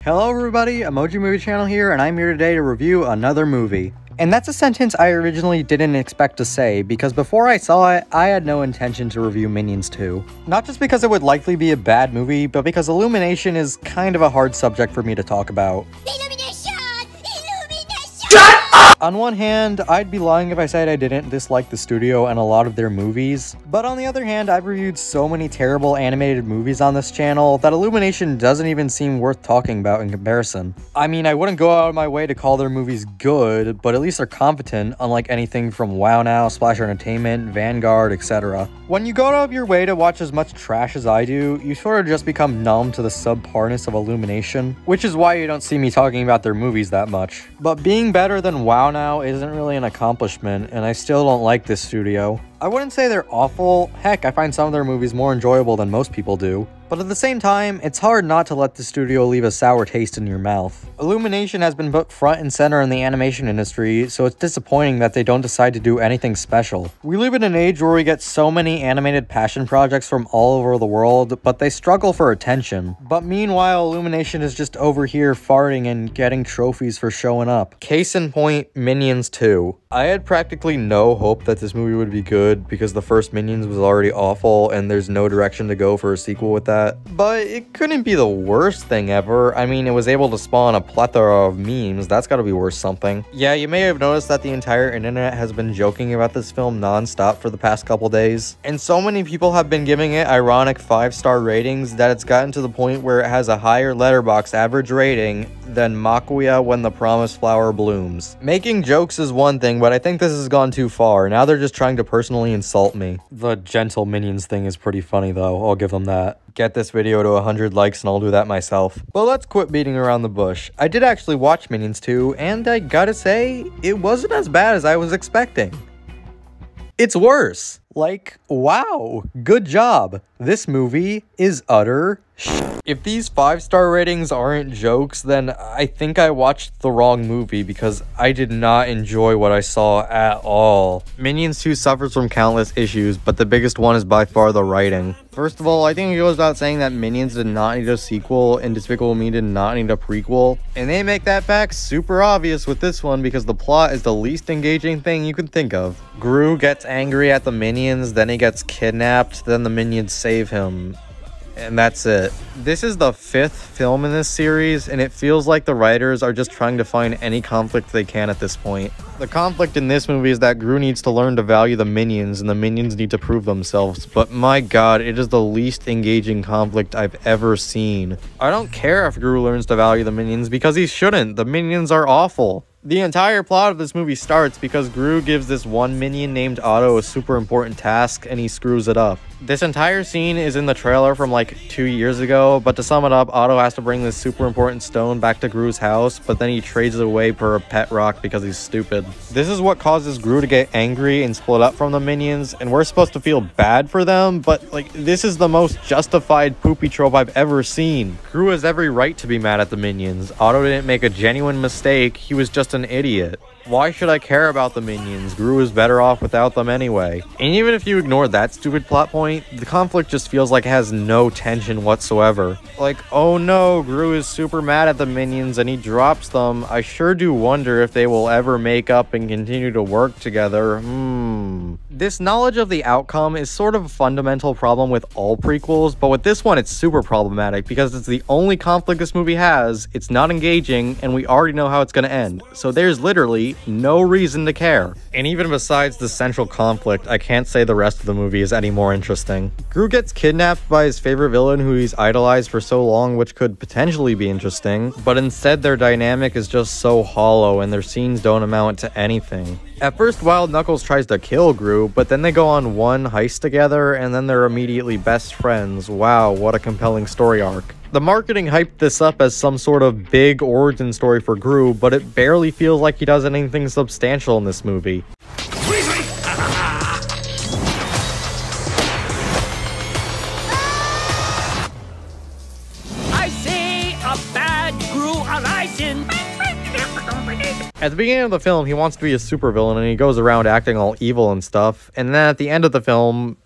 Hello everybody, Emoji Movie Channel here, and I'm here today to review another movie. And that's a sentence I originally didn't expect to say, because before I saw it, I had no intention to review Minions 2. Not just because it would likely be a bad movie, but because Illumination is kind of a hard subject for me to talk about. On one hand, I'd be lying if I said I didn't dislike the studio and a lot of their movies, but on the other hand, I've reviewed so many terrible animated movies on this channel that Illumination doesn't even seem worth talking about in comparison. I mean, I wouldn't go out of my way to call their movies good, but at least they're competent, unlike anything from Wow Now, Splash Entertainment, Vanguard, etc. When you go out of your way to watch as much trash as I do, you sort of just become numb to the subparness of Illumination, which is why you don't see me talking about their movies that much. But being better than Wow Now isn't really an accomplishment, and I still don't like this studio. I wouldn't say they're awful. Heck, I find some of their movies more enjoyable than most people do. But at the same time, it's hard not to let the studio leave a sour taste in your mouth. Illumination has been put front and center in the animation industry, so it's disappointing that they don't decide to do anything special. We live in an age where we get so many animated passion projects from all over the world, but they struggle for attention. But meanwhile, Illumination is just over here farting and getting trophies for showing up. Case in point, Minions 2. I had practically no hope that this movie would be good because the first Minions was already awful and there's no direction to go for a sequel with that. But it couldn't be the worst thing ever. I mean, it was able to spawn a plethora of memes. That's gotta be worth something. Yeah, you may have noticed that the entire internet has been joking about this film non-stop for the past couple days. And so many people have been giving it ironic 5-star ratings that it's gotten to the point where it has a higher Letterboxd average rating than Makuya when the promised flower blooms. Making jokes is one thing, but I think this has gone too far. Now they're just trying to personally insult me. The gentle Minions thing is pretty funny though, I'll give them that. Get this video to 100 likes and I'll do that myself. But let's quit beating around the bush. I did actually watch Minions 2, and I gotta say, it wasn't as bad as I was expecting. It's worse. Like, wow, good job. This movie is utter shit. If these 5-star ratings aren't jokes, then I think I watched the wrong movie because I did not enjoy what I saw at all. Minions 2 suffers from countless issues, but the biggest one is by far the writing. First of all, I think it goes without saying that Minions did not need a sequel and Despicable Me did not need a prequel. And they make that fact super obvious with this one because the plot is the least engaging thing you can think of. Gru gets angry at the Minions, then he gets kidnapped, then the Minions save him. And that's it. This is the 5th film in this series, and it feels like the writers are just trying to find any conflict they can at this point. The conflict in this movie is that Gru needs to learn to value the Minions, and the Minions need to prove themselves, but my god, it is the least engaging conflict I've ever seen. I don't care if Gru learns to value the Minions, because he shouldn't. The Minions are awful. The entire plot of this movie starts because Gru gives this one minion named Otto a super important task and he screws it up. This entire scene is in the trailer from like 2 years ago, but to sum it up, Otto has to bring this super important stone back to Gru's house, but then he trades it away for a pet rock because he's stupid. This is what causes Gru to get angry and split up from the Minions, and we're supposed to feel bad for them, but like, this is the most justified poopy trope I've ever seen. Gru has every right to be mad at the Minions. Otto didn't make a genuine mistake, he was just an idiot. Why should I care about the Minions? Gru is better off without them anyway. And even if you ignore that stupid plot point, the conflict just feels like it has no tension whatsoever. Like, oh no, Gru is super mad at the Minions and he drops them. I sure do wonder if they will ever make up and continue to work together. This knowledge of the outcome is sort of a fundamental problem with all prequels, but with this one it's super problematic because it's the only conflict this movie has, it's not engaging, and we already know how it's gonna end. So there's literally no reason to care. And even besides the central conflict, I can't say the rest of the movie is any more interesting. Gru gets kidnapped by his favorite villain who he's idolized for so long, which could potentially be interesting, but instead their dynamic is just so hollow and their scenes don't amount to anything. At first, Wild Knuckles tries to kill Gru, but then they go on one heist together and then they're immediately best friends. Wow, what a compelling story arc. The marketing hyped this up as some sort of big origin story for Gru, but it barely feels like he does anything substantial in this movie. I see a bad Gru arising. At the beginning of the film, he wants to be a supervillain and he goes around acting all evil and stuff, and then at the end of the film,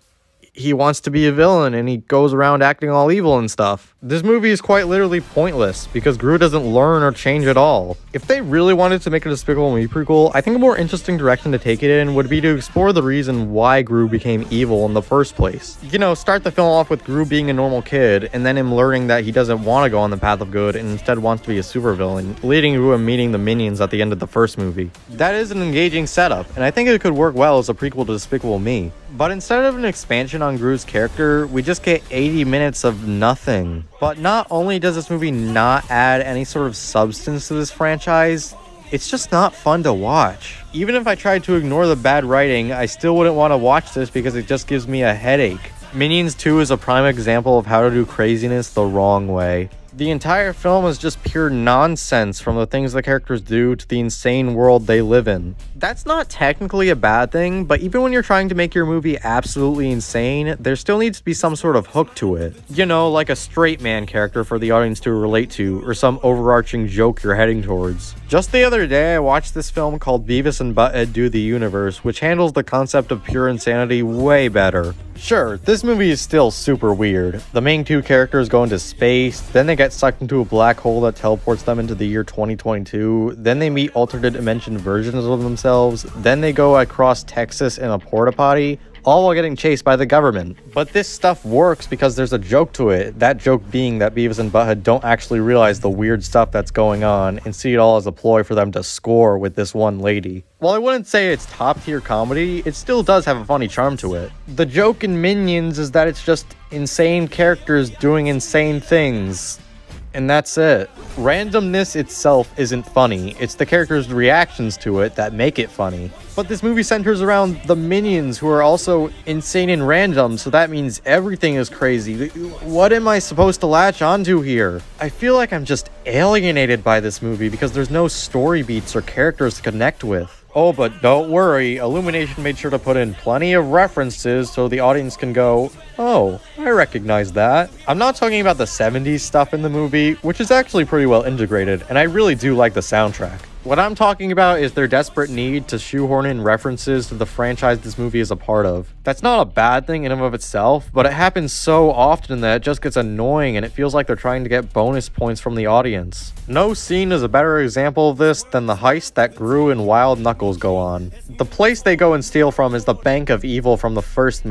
he wants to be a villain and he goes around acting all evil and stuff. This movie is quite literally pointless because Gru doesn't learn or change at all. If they really wanted to make a Despicable Me prequel, I think a more interesting direction to take it in would be to explore the reason why Gru became evil in the first place. You know, start the film off with Gru being a normal kid, and then him learning that he doesn't want to go on the path of good and instead wants to be a supervillain, leading to him meeting the minions at the end of the first movie. That is an engaging setup, and I think it could work well as a prequel to Despicable Me. But instead of an expansion on Gru's character, we just get 80 minutes of nothing. But not only does this movie not add any sort of substance to this franchise, it's just not fun to watch. Even if I tried to ignore the bad writing, I still wouldn't want to watch this because it just gives me a headache. Minions 2 is a prime example of how to do craziness the wrong way. The entire film is just pure nonsense, from the things the characters do to the insane world they live in. That's not technically a bad thing, but even when you're trying to make your movie absolutely insane, there still needs to be some sort of hook to it. You know, like a straight man character for the audience to relate to, or some overarching joke you're heading towards. Just the other day, I watched this film called Beavis and Butt-Head Do the Universe, which handles the concept of pure insanity way better. Sure, this movie is still super weird. The main two characters go into space, then they get sucked into a black hole that teleports them into the year 2022, then they meet alternate dimension versions of themselves, then they go across Texas in a porta potty, all while getting chased by the government. But this stuff works because there's a joke to it, that joke being that Beavis and Butthead don't actually realize the weird stuff that's going on and see it all as a ploy for them to score with this one lady. While I wouldn't say it's top tier comedy, it still does have a funny charm to it. The joke in Minions is that it's just insane characters doing insane things. And that's it. Randomness itself isn't funny, it's the characters' reactions to it that make it funny. But this movie centers around the minions, who are also insane and random, so that means everything is crazy. What am I supposed to latch onto here? I feel like I'm just alienated by this movie because there's no story beats or characters to connect with. Oh, but don't worry, Illumination made sure to put in plenty of references so the audience can go, oh, I recognize that. I'm not talking about the 70s stuff in the movie, which is actually pretty well integrated, and I really do like the soundtrack. What I'm talking about is their desperate need to shoehorn in references to the franchise this movie is a part of. That's not a bad thing in and of itself, but it happens so often that it just gets annoying and it feels like they're trying to get bonus points from the audience. No scene is a better example of this than the heist that Gru and Wild Knuckles go on. The place they go and steal from is the Bank of Evil from the first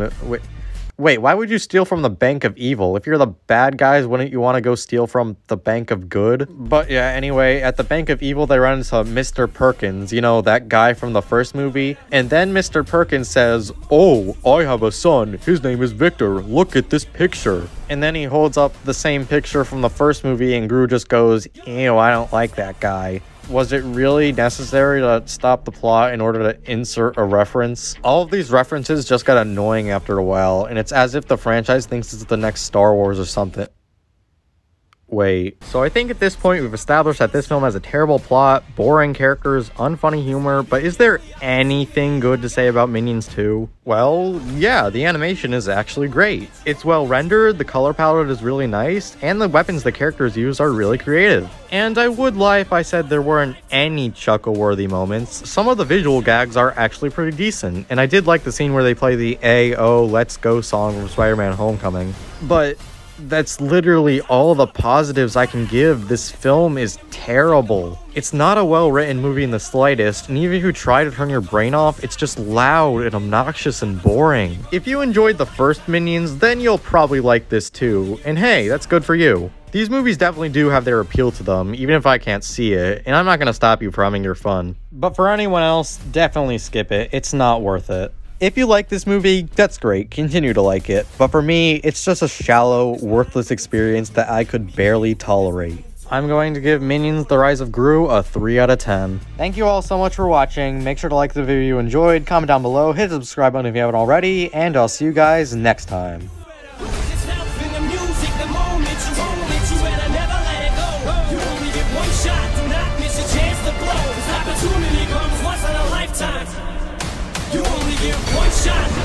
Wait, why would you steal from the Bank of Evil? If you're the bad guys, wouldn't you want to go steal from the Bank of Good? But yeah, anyway, at the Bank of Evil, they run into Mr. Perkins, you know, that guy from the first movie. And then Mr. Perkins says, oh, I have a son. His name is Victor. Look at this picture. And then he holds up the same picture from the first movie, and Gru just goes, ew, I don't like that guy. Was it really necessary to stop the plot in order to insert a reference? All of these references just got annoying after a while, and it's as if the franchise thinks it's the next Star Wars or something. Wait. So I think at this point we've established that this film has a terrible plot, boring characters, unfunny humor, but is there anything good to say about Minions 2? Well, yeah, the animation is actually great. It's well rendered, the color palette is really nice, and the weapons the characters use are really creative. And I would lie if I said there weren't any chuckle-worthy moments. Some of the visual gags are actually pretty decent, and I did like the scene where they play the A.O. Let's Go song from Spider-Man Homecoming. But that's literally all the positives I can give. This film is terrible. It's not a well-written movie in the slightest, and even if you try to turn your brain off, it's just loud and obnoxious and boring. If you enjoyed the first Minions, then you'll probably like this too, and hey, that's good for you. These movies definitely do have their appeal to them, even if I can't see it, and I'm not gonna stop you from having your fun. But for anyone else, definitely skip it. It's not worth it. If you like this movie, that's great, continue to like it, but for me, it's just a shallow, worthless experience that I could barely tolerate. I'm going to give Minions: The Rise of Gru a 3 out of 10. Thank you all so much for watching, make sure to like the video you enjoyed, comment down below, hit the subscribe button if you haven't already, and I'll see you guys next time. You only get one shot.